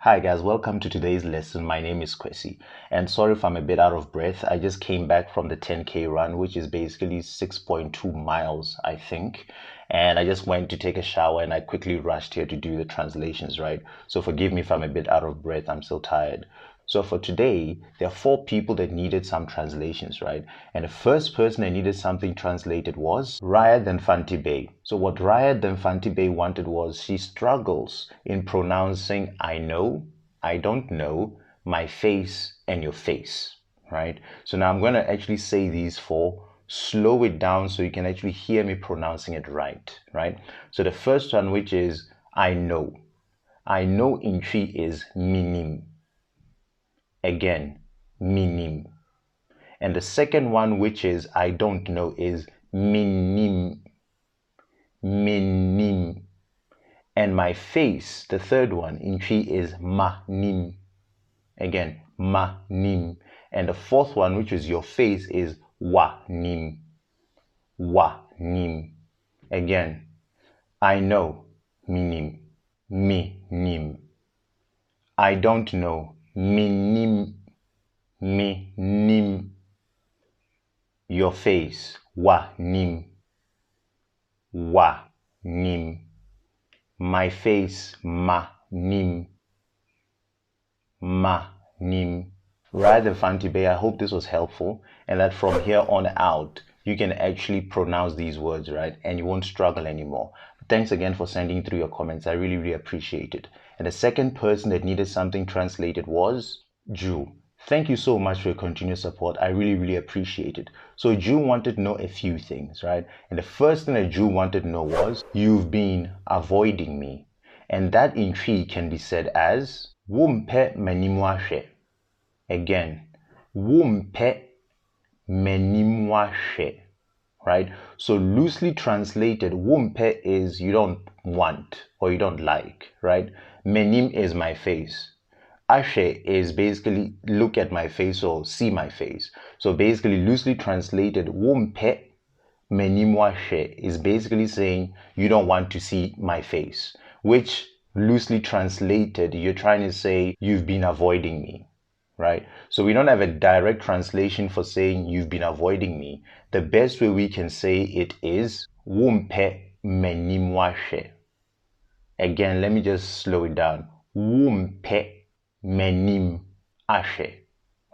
Hi guys, welcome to today's lesson. My name is Kwesi, and sorry if I'm a bit out of breath. I just came back from the 10K run, which is basically 6.2 miles, I think. And I just went to take a shower and I quickly rushed here to do the translations, right? So forgive me if I'm a bit out of breath. I'm still tired. So for today, there are 4 people that needed some translations, right? And the first person that needed something translated was Raya Ɛnnfa. So what Raya Ɛnnfa wanted was she struggles in pronouncing I know, I don't know, my face, and your face, right? So now I'm going to actually say these 4, slow it down so you can actually hear me pronouncing it right? So the first one, which is I know. I know in Twi is Menim. Again, Mennim. And the second one, which is I don't know, is Mennim. Mennim. And my face, the third one in Twi, is Manim. Again, Manim. And the fourth one, which is your face, is Wanim. Wanim. Again, I know, Menim. Menim. I don't know, Mennim. Mennim. Your face, Wanim. Wanim. My face, Manim. Manim. Raya Ɛnnfa, I hope this was helpful and that from here on out you can actually pronounce these words, right? And you won't struggle anymore. But thanks again for sending through your comments. I really appreciate it. And the second person that needed something translated was Ju. Thank you so much for your continued support. I really appreciate it. So Ju wanted to know a few things, right? And the first thing that Ju wanted to know was, you've been avoiding me. And that in Twi can be said as Wompɛ Mennim ahwɛ. Again, Wompɛ Mennim ahwɛ. Right? So loosely translated, Wompɛ is you don't want or you don't like, right? Mennim is my face. Ahwɛ is basically look at my face or see my face. So basically loosely translated, Wompɛ Mennim ahwɛ is basically saying you don't want to see my face, which loosely translated, you're trying to say you've been avoiding me, right? So we don't have a direct translation for saying you've been avoiding me. The best way we can say it is Wompɛ Mennim ahwɛ. Again, let me just slow it down. Wompɛ Mennim ahwɛ,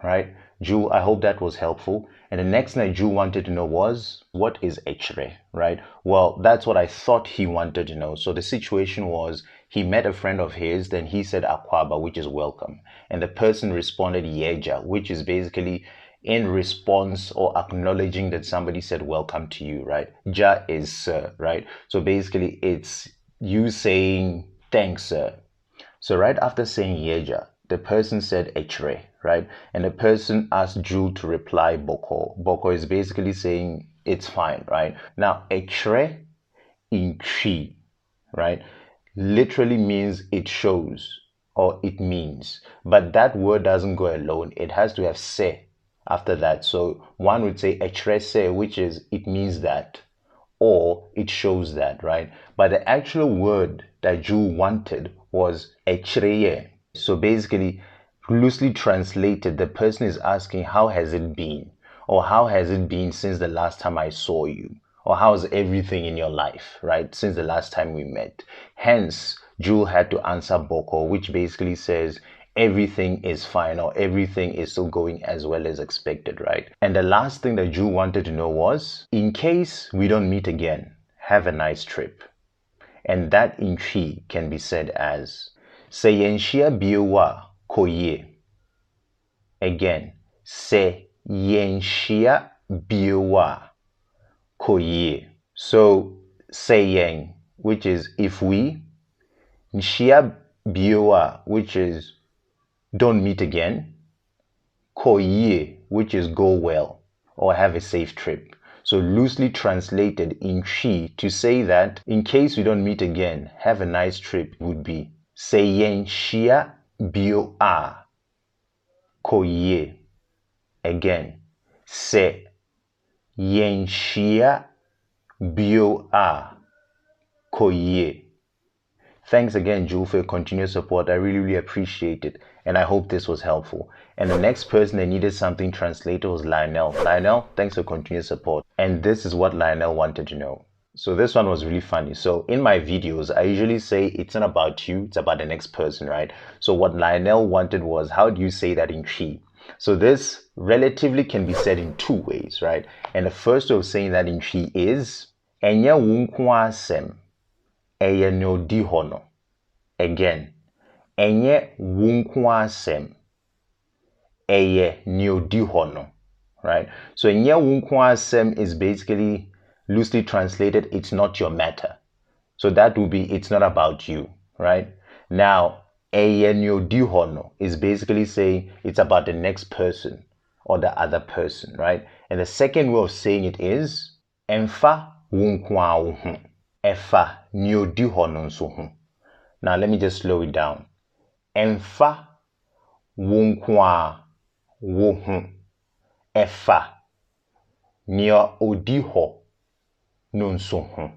right? Ju, I hope that was helpful. And the next thing that Ju wanted to know was, what is Ekyereɛ, right? Well, that's what I thought he wanted to know. So the situation was, he met a friend of his, then he said Akwaaba, which is welcome. And the person responded Yeja, which is basically in response or acknowledging that somebody said welcome to you, right? Ja is sir, right? So basically it's you saying thanks, sir. So right after saying Yeja, the person said Ekyereɛ, right? And the person asked Ju to reply Bɔkɔ. Bɔkɔ is basically saying it's fine, right? Now, Ekyereɛ in Twi, right, literally means it shows or it means. But that word doesn't go alone. It has to have se after that. So one would say Ɛkyerɛ Sɛ, which is it means that or it shows that, right? But the actual word that Ju wanted was Ekyereɛ. So basically, loosely translated, the person is asking, how has it been? Or how has it been since the last time I saw you? Or how's everything in your life, right? Since the last time we met. Hence, Ju had to answer Bɔkɔ, which basically says, everything is fine or everything is still going as well as expected, right? And the last thing that Ju wanted to know was, in case we don't meet again, have a nice trip. And that in Twi can be said as, Sɛ yɛnnhyia bio a, kɔ yie. Again, Sɛ yɛnnhyia bio a, kɔ yie. So, sɛ yɛn, which is if we, nhyia bio a, which is don't meet again, kɔ yie, which is go well or have a safe trip. So loosely translated in Twi, to say that in case we don't meet again, have a nice trip would be Sɛ yɛnhyia bio a, kɔ yie. Again, Sɛ yɛnhyia bio a, kɔ yie. Thanks again, Jules, for your continued support. I really appreciate it. And I hope this was helpful. And the next person that needed something translated was Lionel. Lionel, thanks for continued support. And this is what Lionel wanted to know. So this one was really funny. So in my videos, I usually say it's not about you, it's about the next person, right? So what Lionel wanted was, how do you say that in Twi? So this relatively can be said in two ways, right? And the first way of saying that in Twi is Ɛnnyɛ nkoaa asɛm, ɛyɛ nea ɔdi hɔ no. Again, Ɛnnyɛ nkoaa asɛm, ɛyɛ nea ɔdi hɔ no. Right? So Ɛnnyɛ nkoaa asɛm is basically loosely translated, it's not your matter. So that would be, it's not about you, right? Now, ɛyɛ nea ɔdi hɔ no is basically saying it's about the next person or the other person, right? And the second way of saying it is Ɛnnfa nkoaa wo ho, ɛfa nea ɔdi hɔ no nso ho. Now, let me just slow it down. Ɛnnfa nkoaa wo ho, ɛfa nea ɔdi hɔ no nso ho.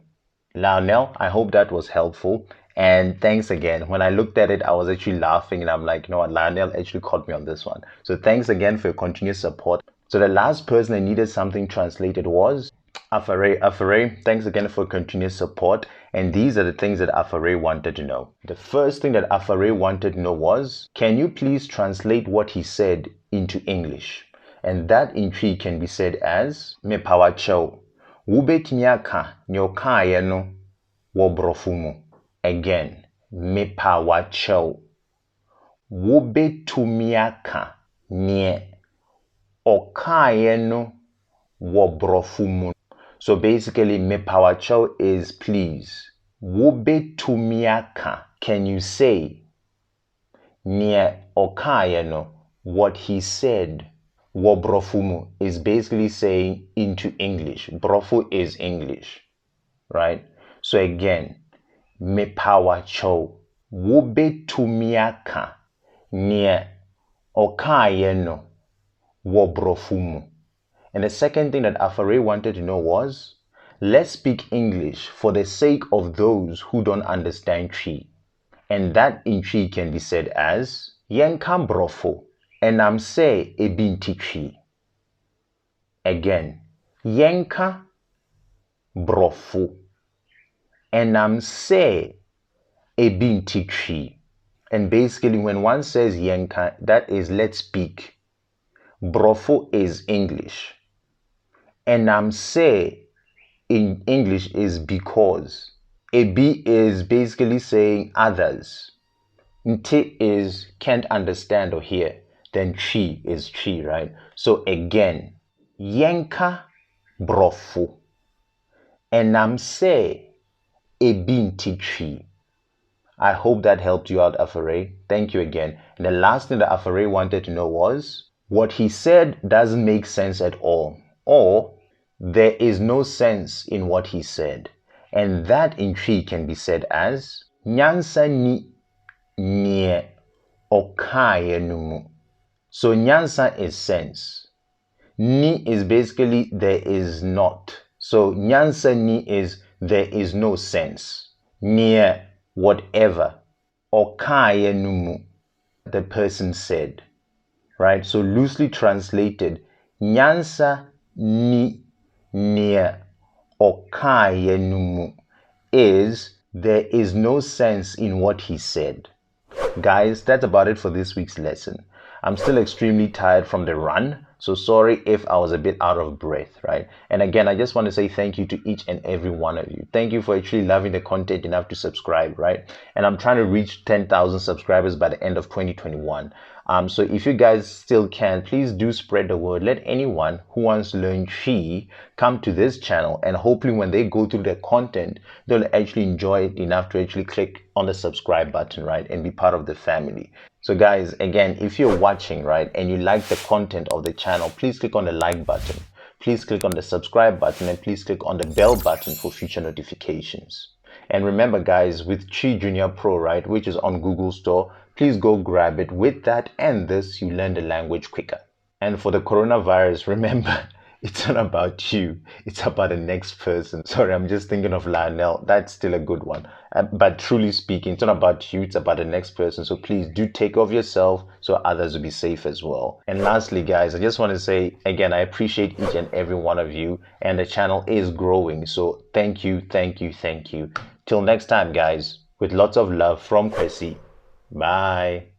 Lionel, I hope that was helpful. And thanks again. When I looked at it, I was actually laughing and I'm like, you know what, Lionel actually caught me on this one. So thanks again for your continued support. So the last person that needed something translated was Afare. Afare, thanks again for continued support. And these are the things that Afare wanted to know. The first thing that Afare wanted to know was, can you please translate what he said into English? And that in Twi can be said as, me pawacho. Wobetumi aka nea ɔkaeɛ no wɔ borɔfo mu. Again, mepa wakyɛw. Wobetumi aka nea ɔkaeɛ no wɔ borɔfo mu. So basically, mepa wakyɛw is please. Wobetumi aka. Can you say nea ɔkaeɛ no, what he said wɔ borɔfo mu is basically saying into English. Borɔfo is English, right? So again, mepa wakyɛw. Wobetumi aka nea ɔkaeɛ no wɔ borɔfo mu. And the second thing that Afare wanted to know was, let's speak English for the sake of those who don't understand Twi. And that in Twi can be said as, yɛnka borɔfo. Ɛnam sɛ ebi nti Twi. Again, yɛnka borɔfo. Ɛnam sɛ ebi nti Twi. And basically, when one says yɛnka, that is let's speak. Borɔfo is English. Ɛnam sɛ in English is because. Ebi is basically saying others. Nti is can't understand or hear. Then Twi is Twi, right? So again, yɛnka borɔfo. Ɛnam sɛ ebi nti Twi. I hope that helped you out, Afare. Thank you again. And the last thing that Afare wanted to know was, what he said doesn't make sense at all. Or there is no sense in what he said. And that in Twi can be said as, nyansa ni nneɛ ɔkaeɛ no mu. So nyansa is sense. Ni is basically there is not. So nyansa ni is there is no sense. Nneɛ, whatever. Ɔkaeɛ no mu, the person said. Right? So loosely translated, nyansa ni nneɛ ɔkaeɛ no mu is there is no sense in what he said. Guys, that's about it for this week's lesson. I'm still extremely tired from the run, so sorry if I was a bit out of breath, right? And again, I just want to say thank you to each and every one of you. Thank you for actually loving the content enough to subscribe, right? And I'm trying to reach 10,000 subscribers by the end of 2021. So if you guys still can, please do spread the word. Let anyone who wants to learn Twi come to this channel, and hopefully when they go through the content, they'll actually enjoy it enough to actually click on the subscribe button, right? And be part of the family. So guys, again, if you're watching, right, and you like the content of the channel, please click on the like button. Please click on the subscribe button, and please click on the bell button for future notifications. And remember, guys, with Twi Junior Pro, right, which is on Google Store, please go grab it. With that and this, you learn the language quicker. And for the coronavirus, remember, it's not about you, it's about the next person. Sorry, I'm just thinking of Lionel. That's still a good one. But truly speaking, it's not about you, it's about the next person. So please do take care of yourself so others will be safe as well. And lastly, guys, I just want to say again, I appreciate each and every one of you, and the channel is growing. So thank you, thank you, thank you. Till next time, guys, with lots of love from Kwesi. Bye.